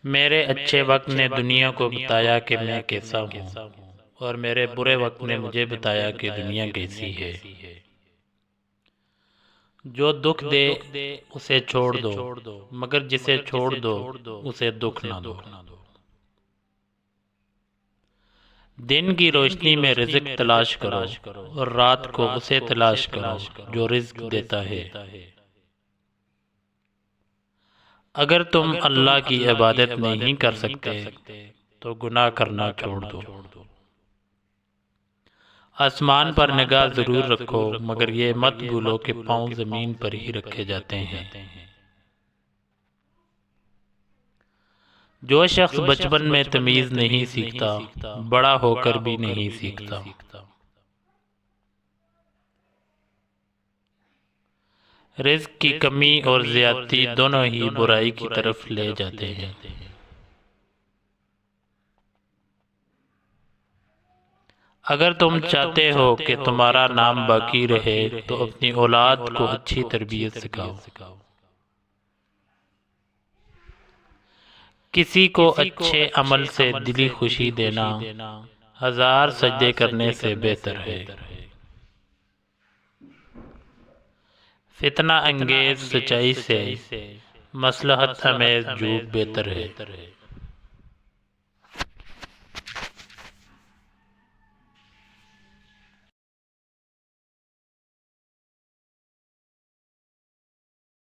میرے اچھے وقت نے دنیا کو بتایا کہ میں کیسا ہوں، اور میرے برے وقت نے مجھے بتایا کہ دنیا کیسی ہے۔ جو دکھ دے اسے چھوڑ دو، مگر جسے چھوڑ دو اسے دکھ نہ دو۔ دن کی روشنی میں رزق تلاش کرو، اور رات کو اسے تلاش کرو جو رزق دیتا ہے۔ اگر تم اللہ کی عبادت نہیں کر سکتے تو گناہ کرنا چھوڑ دو۔ آسمان پر نگاہ ضرور رکھو، مگر یہ مت بھولو کہ پاؤں زمین پر ہی رکھے جاتے ہیں۔ جو شخص بچپن میں تمیز نہیں سیکھتا، بڑا ہو کر بھی نہیں سیکھتا۔ رزق کی کمی اور زیادتی دونوں ہی برائی کی طرف لے جاتے ہیں۔ اگر تم چاہتے ہو کہ تمہارا نام باقی رہے تو اپنی اولاد کو اچھی تربیت سکھاؤ۔ کسی کو اچھے عمل سے دلی خوشی دینا 1000 سجدے کرنے سے بہتر ہے۔ فتنہ انگیز سچائی سے مصلحت آمیز جھوٹ بہتر ہے۔